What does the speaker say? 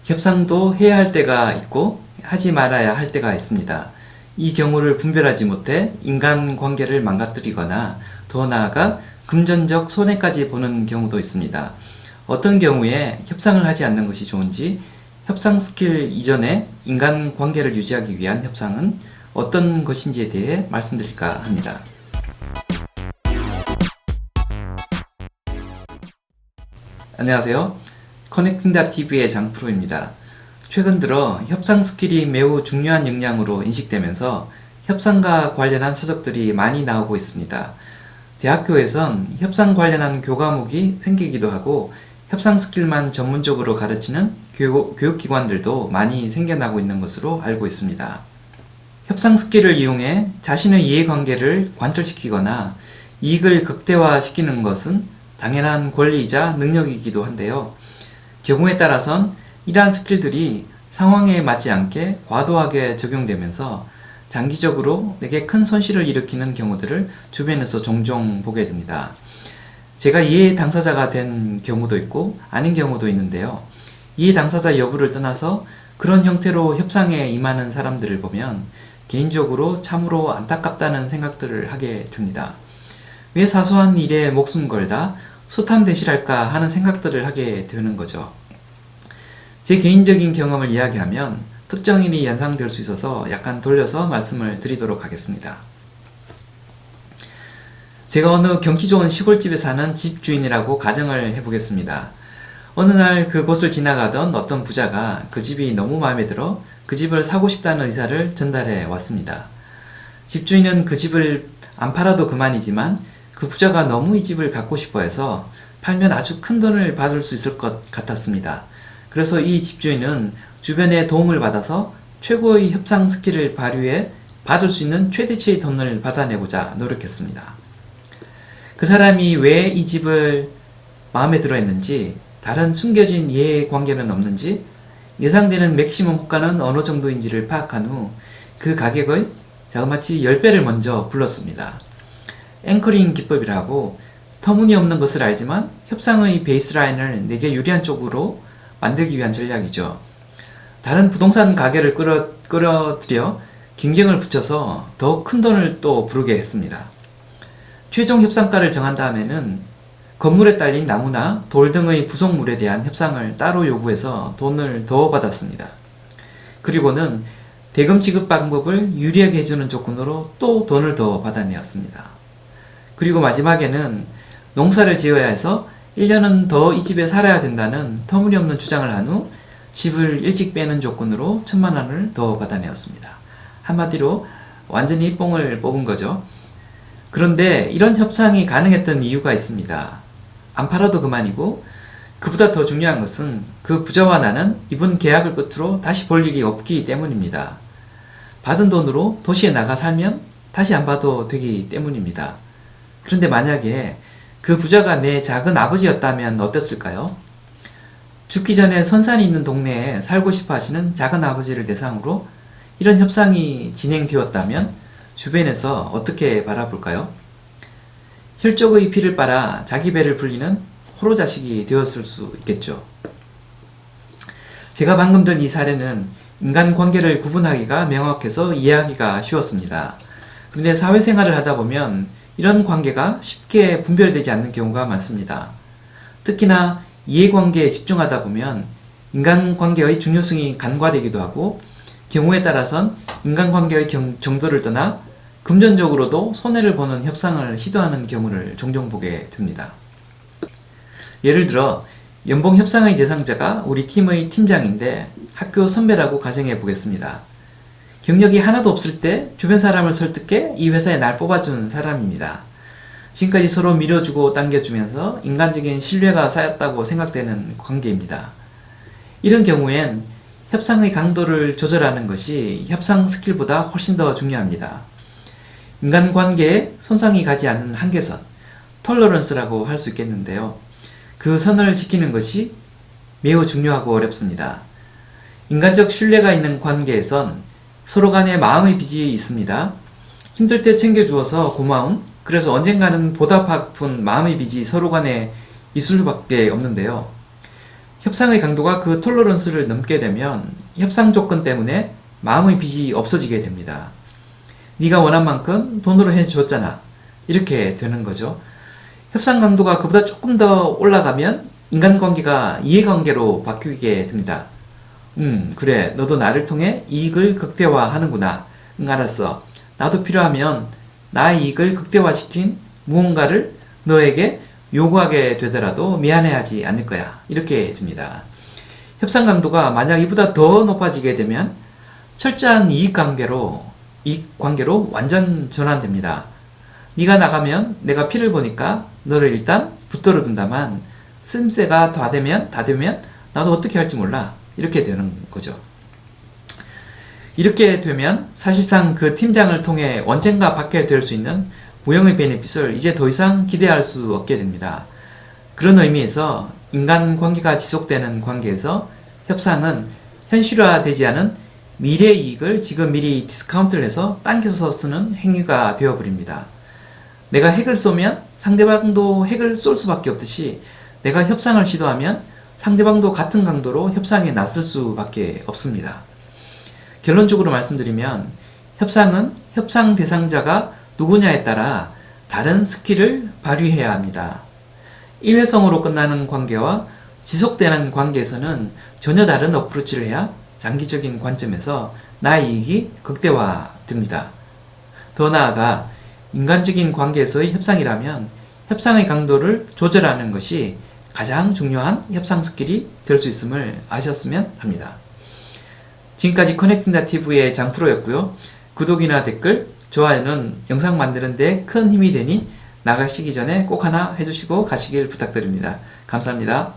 협상도 해야 할 때가 있고 하지 말아야 할 때가 있습니다. 이 경우를 분별하지 못해 인간관계를 망가뜨리거나 더 나아가 금전적 손해까지 보는 경우도 있습니다. 어떤 경우에 협상을 하지 않는 것이 좋은지, 협상 스킬 이전에 인간관계를 유지하기 위한 협상은 어떤 것인지에 대해 말씀드릴까 합니다. 안녕하세요. 커넥팅닷TV의 장프로입니다. 최근 들어 협상 스킬이 매우 중요한 역량으로 인식되면서 협상과 관련한 서적들이 많이 나오고 있습니다. 대학교에선 협상 관련한 교과목이 생기기도 하고 협상 스킬만 전문적으로 가르치는 교육기관들도 많이 생겨나고 있는 것으로 알고 있습니다. 협상 스킬을 이용해 자신의 이해관계를 관철시키거나 이익을 극대화시키는 것은 당연한 권리이자 능력이기도 한데요. 경우에 따라선 이러한 스킬들이 상황에 맞지 않게 과도하게 적용되면서 장기적으로 내게 큰 손실을 일으키는 경우들을 주변에서 종종 보게 됩니다. 제가 이해 당사자가 된 경우도 있고 아닌 경우도 있는데요. 이해 당사자 여부를 떠나서 그런 형태로 협상에 임하는 사람들을 보면 개인적으로 참으로 안타깝다는 생각들을 하게 됩니다. 왜 사소한 일에 목숨 걸다 소탐대실할까 하는 생각들을 하게 되는 거죠. 제 개인적인 경험을 이야기하면 특정인이 연상될 수 있어서 약간 돌려서 말씀을 드리도록 하겠습니다. 제가 어느 경치 좋은 시골집에 사는 집주인이라고 가정을 해보겠습니다. 어느 날 그곳을 지나가던 어떤 부자가 그 집이 너무 마음에 들어 그 집을 사고 싶다는 의사를 전달해 왔습니다. 집주인은 그 집을 안 팔아도 그만이지만 그 부자가 너무 이 집을 갖고 싶어 해서 팔면 아주 큰 돈을 받을 수 있을 것 같았습니다. 그래서 이 집주인은 주변의 도움을 받아서 최고의 협상 스킬을 발휘해 받을 수 있는 최대치의 돈을 받아내고자 노력했습니다. 그 사람이 왜 이 집을 마음에 들어 했는지, 다른 숨겨진 이해관계는 없는지, 예상되는 맥시멈 호가는 어느 정도인지를 파악한 후 그 가격의 자그마치 10배를 먼저 불렀습니다. 앵커링 기법이라고 터무니없는 것을 알지만 협상의 베이스라인을 내게 유리한 쪽으로 만들기 위한 전략이죠. 다른 부동산 가격을 끌어들여 경쟁을 붙여서 더 큰 돈을 또 부르게 했습니다. 최종 협상가를 정한 다음에는 건물에 딸린 나무나 돌 등의 부속물에 대한 협상을 따로 요구해서 돈을 더 받았습니다. 그리고는 대금 지급 방법을 유리하게 해주는 조건으로 또 돈을 더 받아내었습니다. 그리고 마지막에는 농사를 지어야 해서 1년은 더 이 집에 살아야 된다는 터무니없는 주장을 한 후 집을 일찍 빼는 조건으로 1,000만 원을 더 받아내었습니다. 한마디로 완전히 뽕을 뽑은 거죠. 그런데 이런 협상이 가능했던 이유가 있습니다. 안 팔아도 그만이고 그보다 더 중요한 것은 그 부자와 나는 이번 계약을 끝으로 다시 볼 일이 없기 때문입니다. 받은 돈으로 도시에 나가 살면 다시 안 봐도 되기 때문입니다. 그런데 만약에 그 부자가 내 작은 아버지였다면 어땠을까요? 죽기 전에 선산이 있는 동네에 살고 싶어 하시는 작은 아버지를 대상으로 이런 협상이 진행되었다면 주변에서 어떻게 바라볼까요? 혈족의 피를 빨아 자기 배를 불리는 호로자식이 되었을 수 있겠죠. 제가 방금 든 이 사례는 인간관계를 구분하기가 명확해서 이해하기가 쉬웠습니다. 그런데 사회생활을 하다 보면 이런 관계가 쉽게 분별되지 않는 경우가 많습니다. 특히나 이해관계에 집중하다 보면 인간관계의 중요성이 간과되기도 하고 경우에 따라선 인간관계의 정도를 떠나 금전적으로도 손해를 보는 협상을 시도하는 경우를 종종 보게 됩니다. 예를 들어 연봉 협상의 대상자가 우리 팀의 팀장인데 학교 선배라고 가정해 보겠습니다. 경력이 하나도 없을 때 주변 사람을 설득해 이 회사에 날 뽑아준 사람입니다. 지금까지 서로 밀어주고 당겨주면서 인간적인 신뢰가 쌓였다고 생각되는 관계입니다. 이런 경우엔 협상의 강도를 조절하는 것이 협상 스킬보다 훨씬 더 중요합니다. 인간관계에 손상이 가지 않는 한계선, 톨러런스라고 할 수 있겠는데요. 그 선을 지키는 것이 매우 중요하고 어렵습니다. 인간적 신뢰가 있는 관계에선 서로 간에 마음의 빚이 있습니다. 힘들 때 챙겨주어서 고마운, 그래서 언젠가는 보답하고픈 마음의 빚이 서로 간에 있을 수밖에 없는데요. 협상의 강도가 그 톨러런스를 넘게 되면 협상 조건 때문에 마음의 빚이 없어지게 됩니다. 네가 원한 만큼 돈으로 해줬잖아. 이렇게 되는 거죠. 협상 강도가 그보다 조금 더 올라가면 인간관계가 이해관계로 바뀌게 됩니다. 그래. 너도 나를 통해 이익을 극대화하는구나. 알았어. 나도 필요하면 나의 이익을 극대화시킨 무언가를 너에게 요구하게 되더라도 미안해하지 않을 거야. 이렇게 됩니다. 협상 강도가 만약 이보다 더 높아지게 되면 철저한 이익 관계로 완전 전환됩니다. 네가 나가면 내가 피를 보니까 너를 일단 붙들어 둔다만 쓰임새가 다 되면 나도 어떻게 할지 몰라. 이렇게 되는 거죠. 이렇게 되면 사실상 그 팀장을 통해 언젠가 받게 될 수 있는 무형의 베네핏을 이제 더 이상 기대할 수 없게 됩니다. 그런 의미에서 인간관계가 지속되는 관계에서 협상은 현실화되지 않은 미래 이익을 지금 미리 디스카운트를 해서 당겨서 쓰는 행위가 되어버립니다. 내가 핵을 쏘면 상대방도 핵을 쏠 수밖에 없듯이 내가 협상을 시도하면 상대방도 같은 강도로 협상에 나설 수밖에 없습니다. 결론적으로 말씀드리면 협상은 협상 대상자가 누구냐에 따라 다른 스킬을 발휘해야 합니다. 일회성으로 끝나는 관계와 지속되는 관계에서는 전혀 다른 어프로치를 해야 장기적인 관점에서 나의 이익이 극대화됩니다. 더 나아가 인간적인 관계에서의 협상이라면 협상의 강도를 조절하는 것이 가장 중요한 협상 스킬이 될 수 있음을 아셨으면 합니다. 지금까지 커넥팅다TV의 장프로였고요. 구독이나 댓글, 좋아요는 영상 만드는 데 큰 힘이 되니 나가시기 전에 꼭 하나 해주시고 가시길 부탁드립니다. 감사합니다.